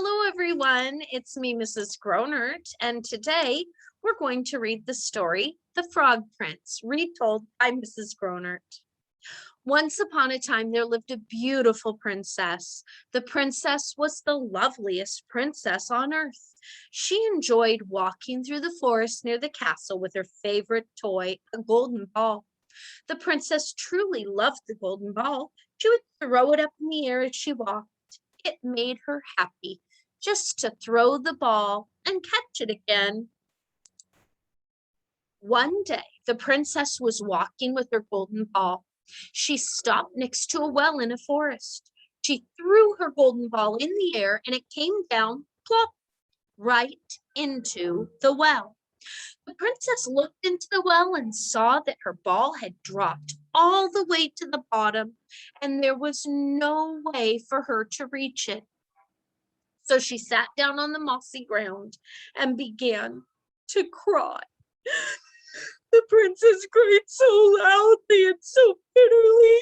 Hello, everyone. It's me, Mrs. Gronnert, and today we're going to read the story, The Frog Prince, retold by Mrs. Gronnert. Once upon a time, there lived a beautiful princess. The princess was the loveliest princess on earth. She enjoyed walking through the forest near the castle with her favorite toy, a golden ball. The princess truly loved the golden ball. She would throw it up in the air as she walked. It made her happy just to throw the ball and catch it again. One day, the princess was walking with her golden ball. She stopped next to a well in a forest. She threw her golden ball in the air and it came down, plop, right into the well. The princess looked into the well and saw that her ball had dropped all the way to the bottom, and there was no way for her to reach it. So she sat down on the mossy ground and began to cry. The princess cried so loudly and so bitterly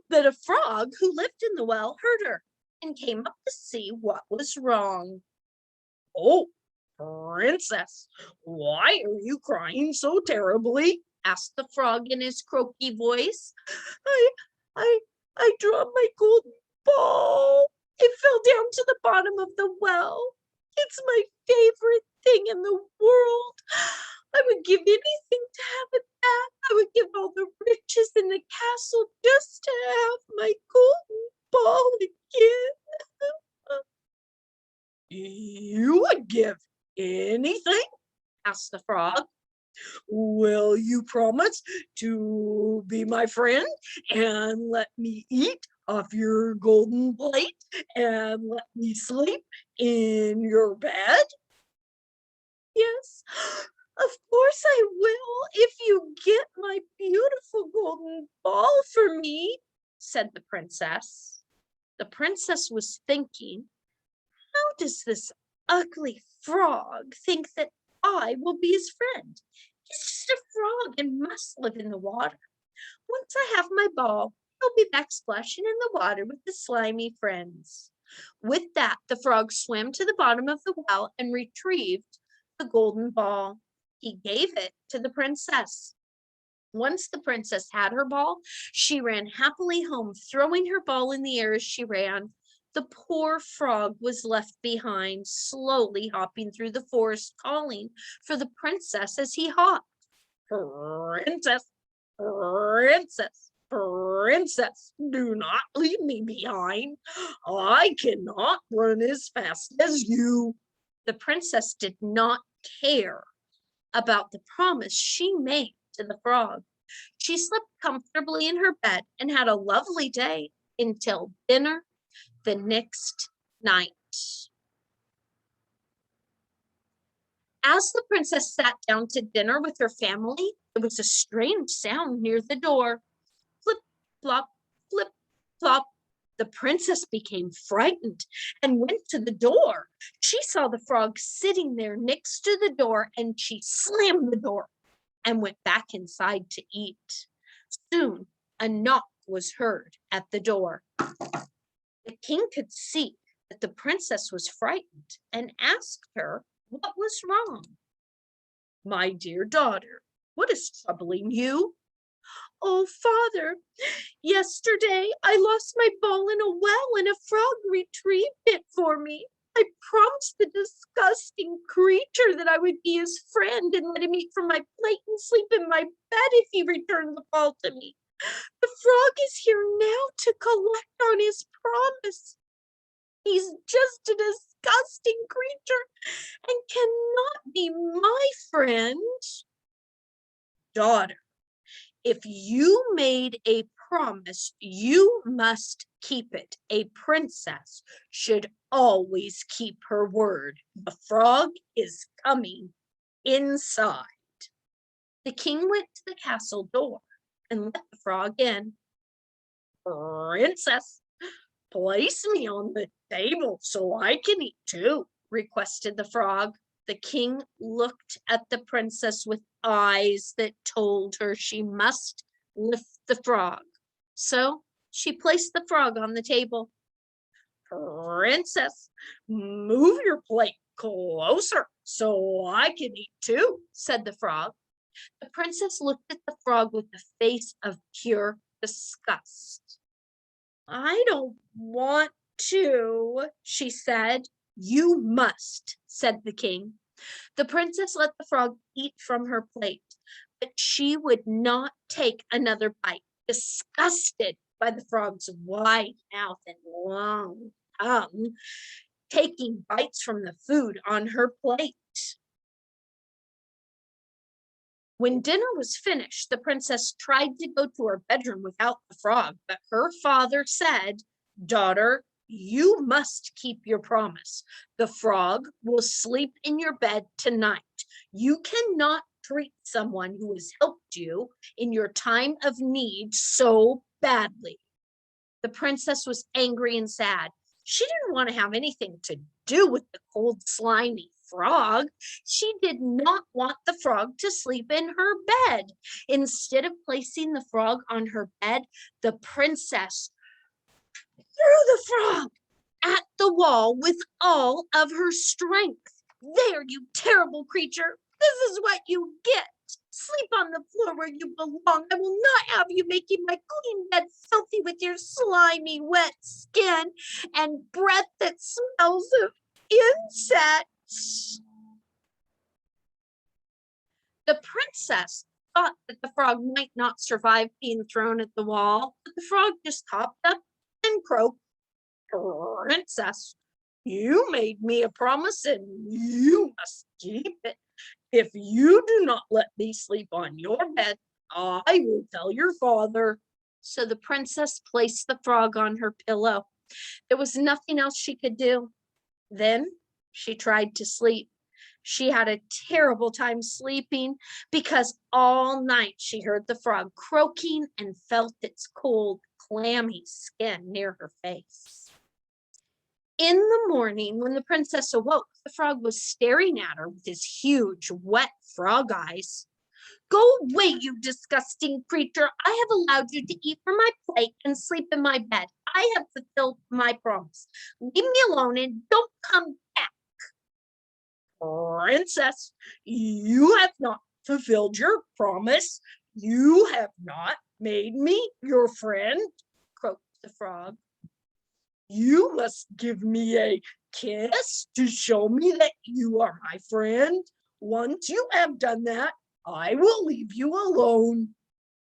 that a frog who lived in the well heard her and came up to see what was wrong. "Oh, princess, why are you crying so terribly?" asked the frog in his croaky voice. I, I dropped my golden ball. It fell down to the bottom of the well. It's my favorite thing in the world. I would give anything to have it back. I would give all the riches in the castle just to have my golden ball again. "You would give anything?" asked the frog. "Will you promise to be my friend and let me eat off your golden plate and let me sleep in your bed?" "Yes, of course I will, if you get my beautiful golden ball for me," said the princess. The princess was thinking, how does this ugly frog think that I will be his friend? He's just a frog and must live in the water. Once I have my ball, he'll be back splashing in the water with his slimy friends. With that, the frog swam to the bottom of the well and retrieved the golden ball. He gave it to the princess. Once the princess had her ball, she ran happily home, throwing her ball in the air as she ran. The poor frog was left behind, slowly hopping through the forest, calling for the princess as he hopped. "Princess, princess, princess, do not leave me behind. I cannot run as fast as you." The princess did not care about the promise she made to the frog. She slept comfortably in her bed and had a lovely day until dinner the next night. As the princess sat down to dinner with her family, there was a strange sound near the door. Flip, flop, flip, flop. The princess became frightened and went to the door. She saw the frog sitting there next to the door, and she slammed the door and went back inside to eat. Soon, a knock was heard at the door. The king could see that the princess was frightened and asked her what was wrong. "My dear daughter, what is troubling you?" "Oh, father, yesterday I lost my ball in a well and a frog retrieved it for me. I promised the disgusting creature that I would be his friend and let him eat from my plate and sleep in my bed if he returned the ball to me. The frog is here now to collect on his promise. He's just a disgusting creature and cannot be my friend." "Daughter, if you made a promise, you must keep it. A princess should always keep her word. The frog is coming inside." The king went to the castle door and let the frog in. "Princess, place me on the table so I can eat too," requested the frog. The king looked at the princess with eyes that told her she must lift the frog. So she placed the frog on the table. Princess, move your plate closer so I can eat too, said the frog. The princess looked at the frog with a face of pure disgust. I don't want to, she said. You must, said the king. The princess let the frog eat from her plate, but she would not take another bite, disgusted by the frog's wide mouth and long tongue, taking bites from the food on her plate. When dinner was finished, the princess tried to go to her bedroom without the frog, but her father said, "Daughter, you must keep your promise. The frog will sleep in your bed tonight. You cannot treat someone who has helped you in your time of need so badly." The princess was angry and sad. She didn't want to have anything to do with the cold, slimy frog. She did not want the frog to sleep in her bed. Instead of placing the frog on her bed, the princess threw the frog at the wall with all of her strength. "There, you terrible creature! This is what you get! Sleep on the floor where you belong. I will not have you making my clean bed filthy with your slimy, wet skin and breath that smells of insects." The princess thought that the frog might not survive being thrown at the wall, but the frog just hopped up and croaked, "Princess, you made me a promise and you must keep it. If you do not let me sleep on your bed, I will tell your father." So the princess placed the frog on her pillow. There was nothing else she could do. Then she tried to sleep. She had a terrible time sleeping because all night she heard the frog croaking and felt its cold, clammy skin near her face. In the morning, when the princess awoke, the frog was staring at her with his huge, wet frog eyes. "Go away, you disgusting creature. I have allowed you to eat from my plate and sleep in my bed. I have fulfilled my promise. Leave me alone and don't come back." "Princess, you have not fulfilled your promise. You have not made me your friend," croaked the frog. "You must give me a kiss to show me that you are my friend. Once you have done that, I will leave you alone."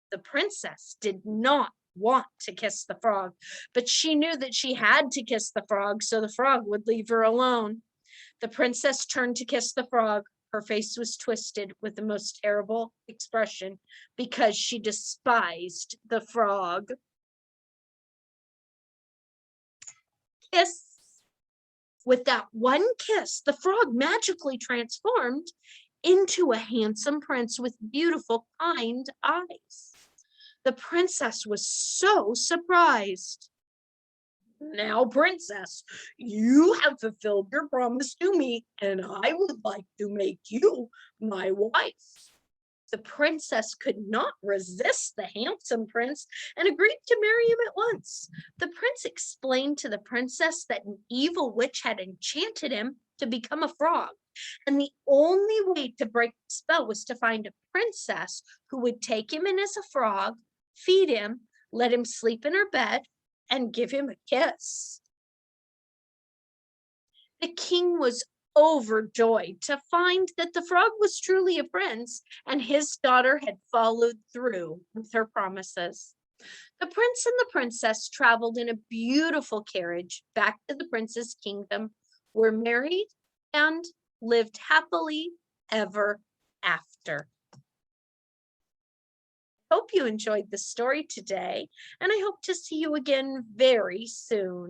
The princess did not want to kiss the frog, but she knew that she had to kiss the frog so the frog would leave her alone. The princess turned to kiss the frog. Her face was twisted with the most terrible expression because she despised the frog. Kiss. With that one kiss, the frog magically transformed into a handsome prince with beautiful, kind eyes. The princess was so surprised. "Now, princess, you have fulfilled your promise to me, and I would like to make you my wife." The princess could not resist the handsome prince and agreed to marry him at once. The prince explained to the princess that an evil witch had enchanted him to become a frog, and the only way to break the spell was to find a princess who would take him in as a frog, feed him, let him sleep in her bed, and give him a kiss. The king was overjoyed to find that the frog was truly a prince and his daughter had followed through with her promises. The prince and the princess traveled in a beautiful carriage back to the prince's kingdom, were married, and lived happily ever after. Hope you enjoyed the story today, and I hope to see you again very soon.